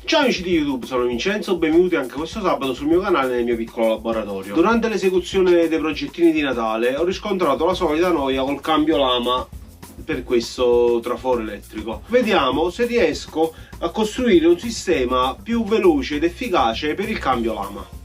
Ciao amici di YouTube, sono Vincenzo, benvenuti anche questo sabato sul mio canale nel mio piccolo laboratorio. Durante l'esecuzione dei progettini di Natale ho riscontrato la solita noia col cambio lama per questo traforo elettrico. Vediamo se riesco a costruire un sistema più veloce ed efficace per il cambio lama.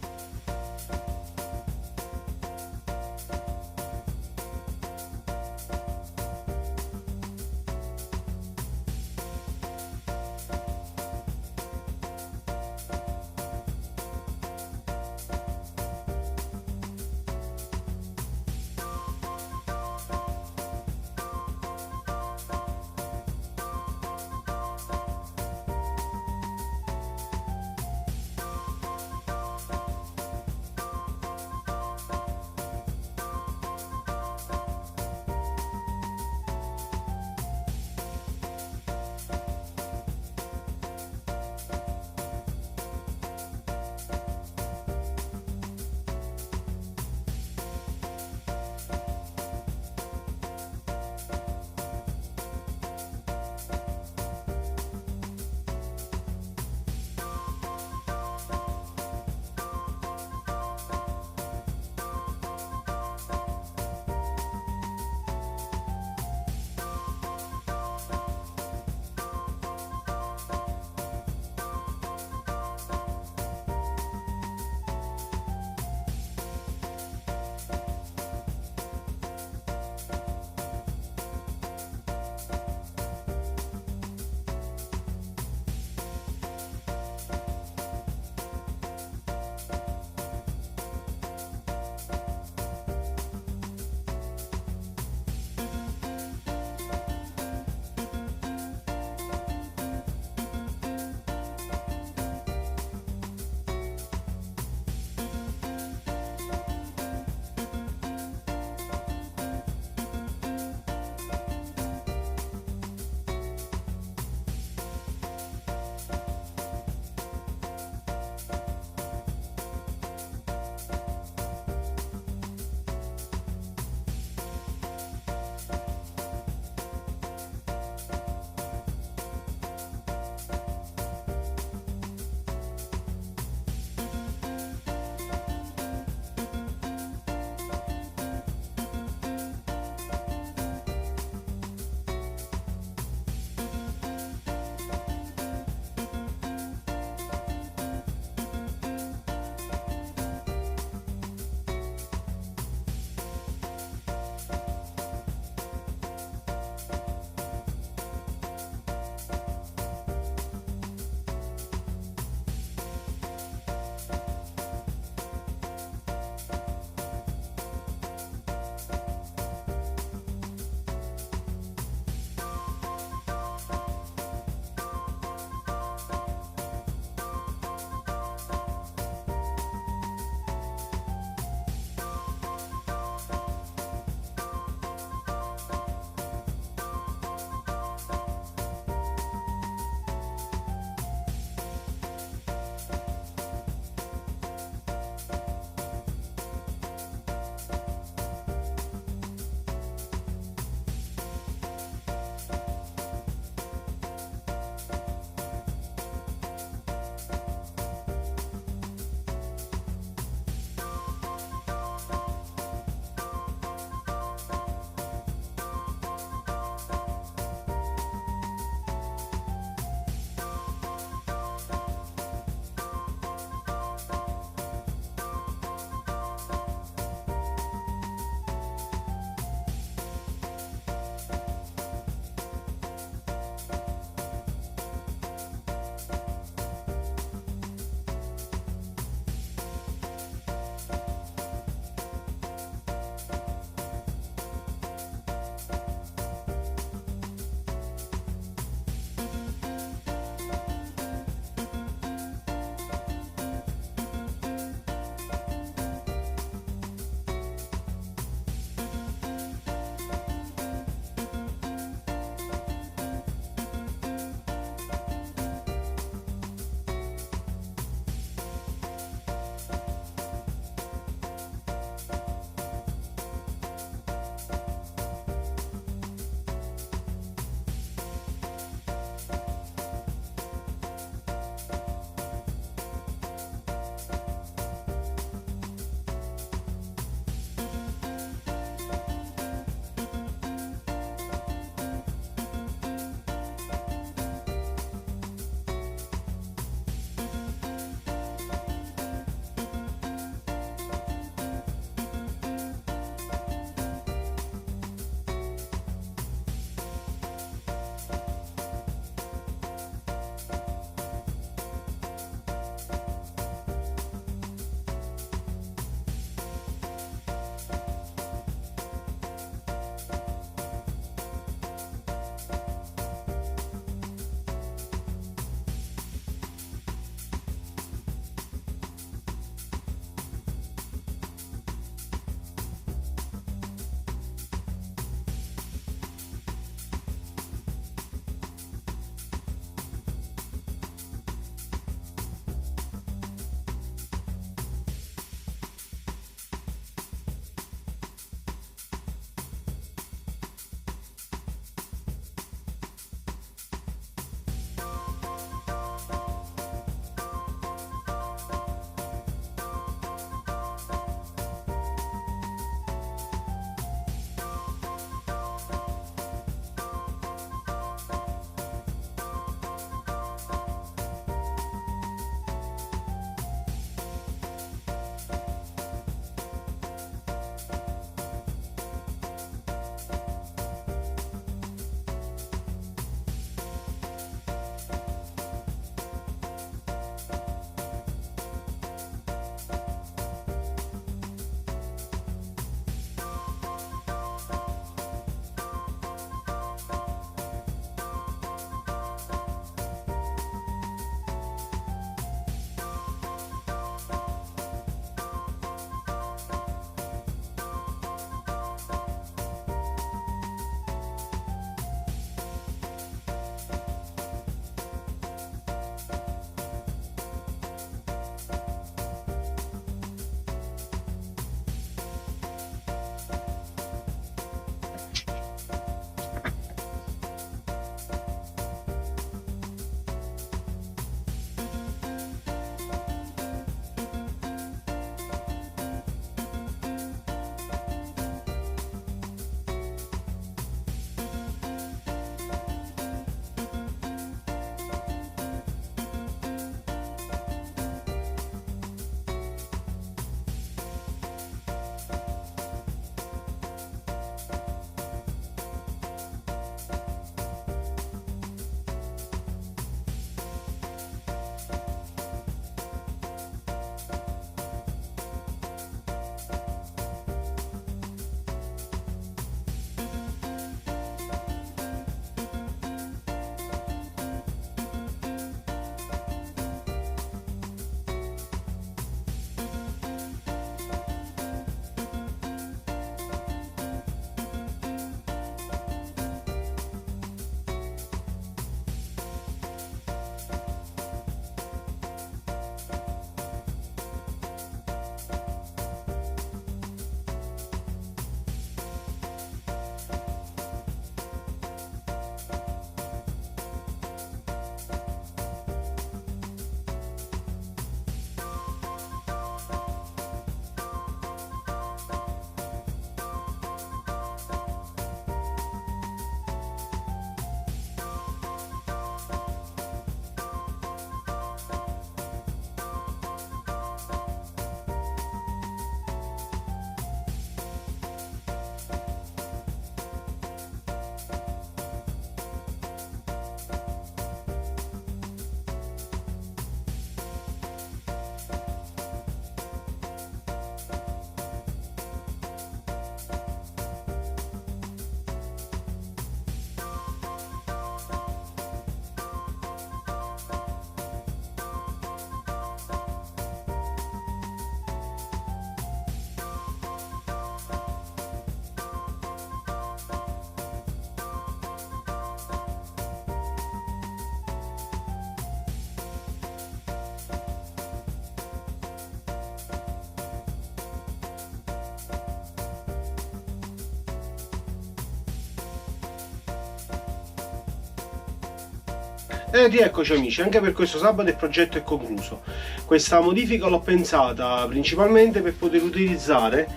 E rieccoci amici, anche per questo sabato il progetto è concluso. Questa modifica l'ho pensata principalmente per poter utilizzare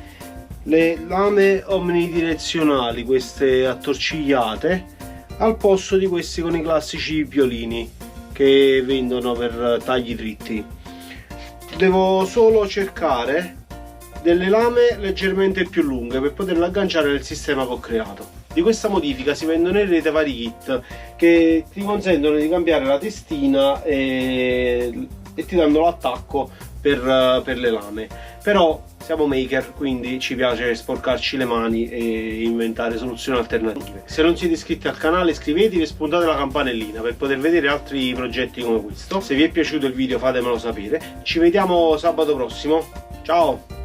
le lame omnidirezionali, queste attorcigliate, al posto di questi con i classici violini che vendono per tagli dritti. Devo solo cercare delle lame leggermente più lunghe per poterle agganciare nel sistema che ho creato. Di questa modifica si vendono in rete vari kit che ti consentono di cambiare la testina e ti danno l'attacco per le lame. Però siamo maker, quindi ci piace sporcarci le mani e inventare soluzioni alternative. Se non siete iscritti al canale iscrivetevi e spuntate la campanellina per poter vedere altri progetti come questo. Se vi è piaciuto il video fatemelo sapere. Ci vediamo sabato prossimo. Ciao!